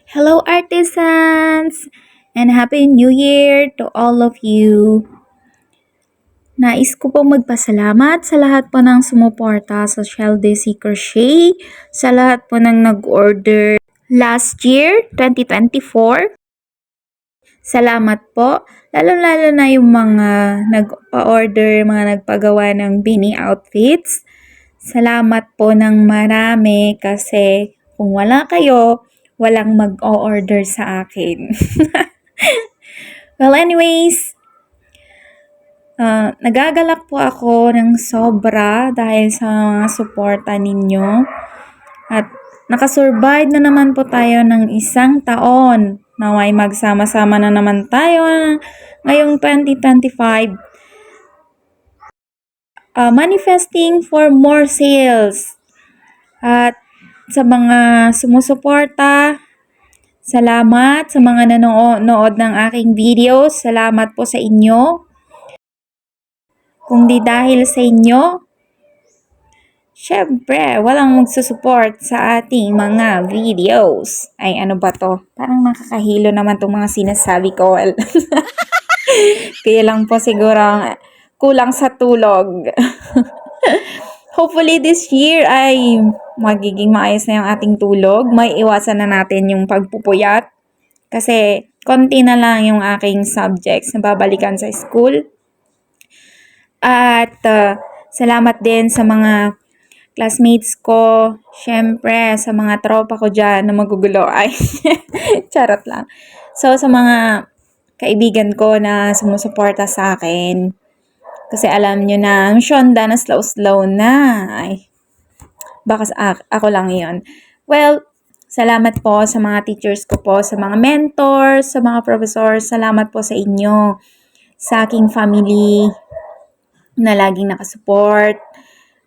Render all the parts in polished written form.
Hello, artisans! And Happy New Year to all of you! Nais ko pong magpasalamat sa lahat po ng sumuporta sa Shell Desi Crochet, sa lahat po ng nag-order last year, 2024. Salamat po, lalo-lalo na yung mga nag-order, mga nagpagawa ng beanie outfits. Salamat po ng marami kasi kung wala kayo, walang mag-o-order sa akin. Well, anyways, nagagalak po ako ng sobra dahil sa mga suporta ninyo. At nakasurvive na naman po tayo ng isang taon. Naway magsama-sama na naman tayo ngayong 2025. Manifesting for more sales. At sa mga sumusuporta, salamat sa mga nanonood ng aking videos. Salamat po sa inyo. Kung di dahil sa inyo, syempre, walang magsusupport sa ating mga videos. Ay, ano ba to? Parang nakakahilo naman itong mga sinasabi ko. Kaya lang po siguro kulang sa tulog. Hopefully this year ay magiging maayos na yung ating tulog. May iwasan na natin yung pagpupuyat. Kasi konti na lang yung aking subjects na babalikan sa school. At salamat din sa mga classmates ko, syempre sa mga tropa ko dyan na magugulo. Ay, charot lang. So, sa mga kaibigan ko na sumusuporta sa akin, kasi alam nyo na, Shonda na slow-slow na. Ay, baka ako lang yon. Well, salamat po sa mga teachers ko po, sa mga mentors, sa mga professors. Salamat po sa inyo, sa aking family na laging nakasupport.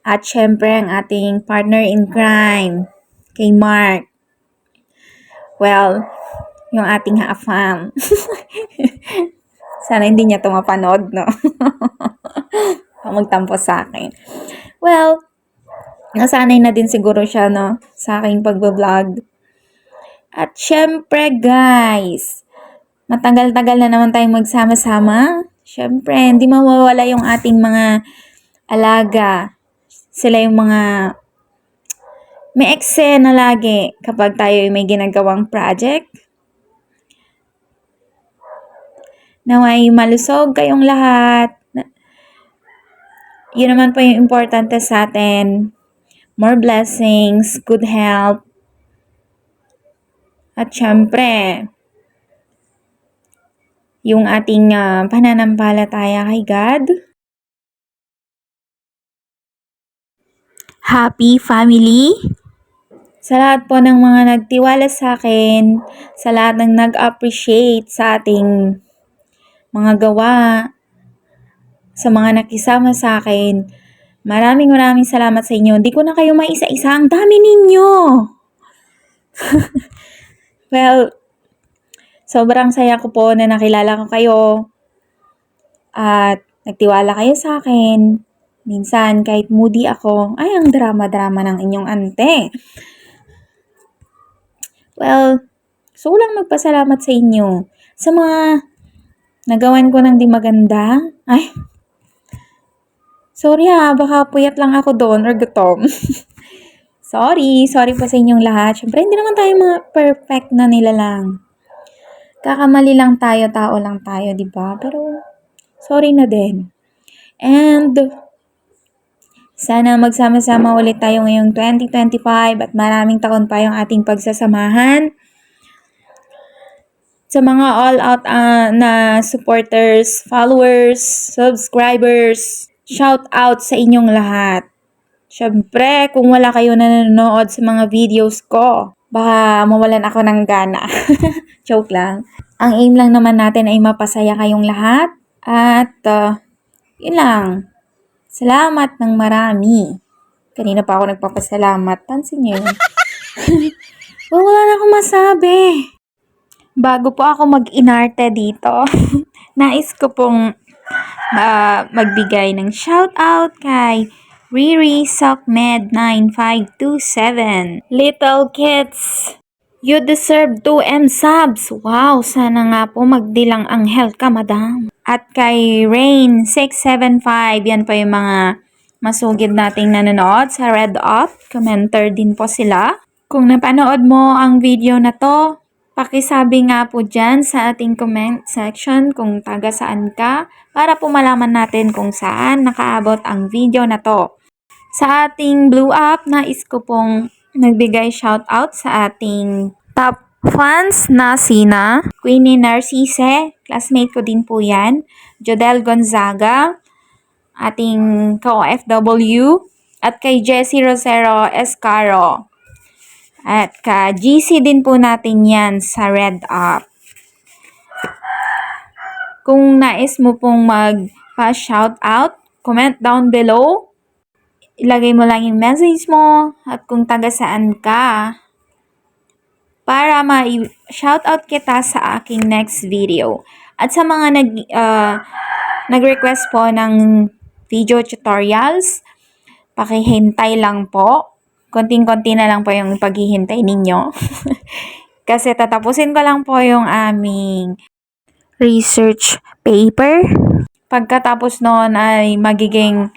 At syempre, ang ating partner in crime, kay Mark. Well, yung ating ha-fam. Sana hindi niya ito mapanood, no? Magtampo sa akin. Well, nasanay na din siguro siya, no? Sa aking pagbablog. At syempre, guys, matagal-tagal na naman tayong magsama-sama. Syempre, hindi mawawala yung ating mga alaga. Sila yung mga may eksena lagi kapag tayo may ginagawang project. Naway malusog kayong lahat. Yun naman po yung importante sa atin. More blessings, good health. At syempre, yung ating pananampalataya kay God. Happy family! Sa lahat po ng mga nagtiwala sa akin, sa lahat ng nag-appreciate sa ating mga gawa, sa mga nakisama sa akin, maraming salamat sa inyo. Hindi ko na kayo maisa-isa, ang dami ninyo! Well, sobrang saya ko po na nakilala ko kayo at nagtiwala kayo sa akin. Minsan, kahit moody ako, ay, ang drama-drama ng inyong ante. Well, gusto ko lang magpasalamat sa inyo. Sa mga nagawan ko ng di maganda. Ay, sorry baka puyat lang ako doon or gutom. sorry po sa inyong lahat. Siyempre, hindi naman tayo mga perfect na nilalang. Kakamali lang tayo, tao lang tayo, di ba? Pero, sorry na din. And, sana magsama-sama ulit tayo ngayong 2025 at maraming taon pa yung ating pagsasamahan. Sa mga all-out na supporters, followers, subscribers, shout out sa inyong lahat. Siyempre, kung wala kayo nanonood sa mga videos ko, baka mawalan ako ng gana. Joke lang. Ang aim lang naman natin ay mapasaya kayong lahat. At, yun lang. Salamat ng marami. Kanina pa ako nagpapasalamat. Pansin niyo yun. Wala na akong masabi. Bago po ako mag-inarte dito, nais ko pong magbigay ng shoutout kay Riri Sockmed 9527. Little kids, You deserve 2M subs. Wow, sana nga po magdilang anghel ka, madam. At kay Rain675, yan pa yung mga masugid nating nanonood sa Red Up. Commenter din po sila. Kung napanood mo ang video na to, pakisabi nga po dyan sa ating comment section kung taga saan ka para po malaman natin kung saan nakaabot ang video na to. Sa ating Blue Up, nais ko pong nagbigay shoutout sa ating top fans na sina Queenie Narcisse, classmate ko din po yan, Jodel Gonzaga, ating ka-OFW, at kay Jessie Rosero Escaro. At ka GC din po natin yan sa Red Up. Kung nais mo pong magpa-shoutout, comment down below. Ilagay mo lang yung message mo at kung taga saan ka para ma-shoutout kita sa aking next video. At sa mga nag-request po ng video tutorials, pakihintay lang po. Konting-konti na lang po yung paghihintay ninyo. Kasi tatapusin ko lang po yung aming research paper. Pagkatapos noon ay magiging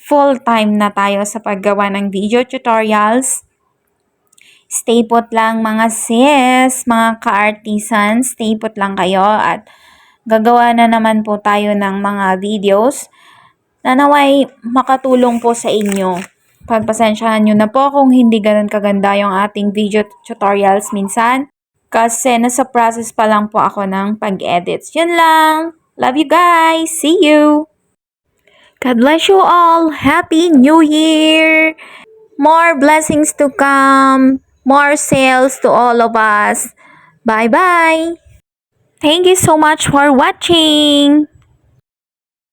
full-time na tayo sa paggawa ng video tutorials. Stay put lang mga sis, mga ka-artisan, stay put lang kayo at gagawa na naman po tayo ng mga videos na naway makatulong po sa inyo. Pagpasensyahan nyo na po kung hindi ganun kaganda yung ating video tutorials minsan kasi nasa process pa lang po ako ng pag-edits. Yun lang. Love you guys. See you. God bless you all. Happy New Year! More blessings to come. More sales to all of us. Bye-bye. Thank you so much for watching.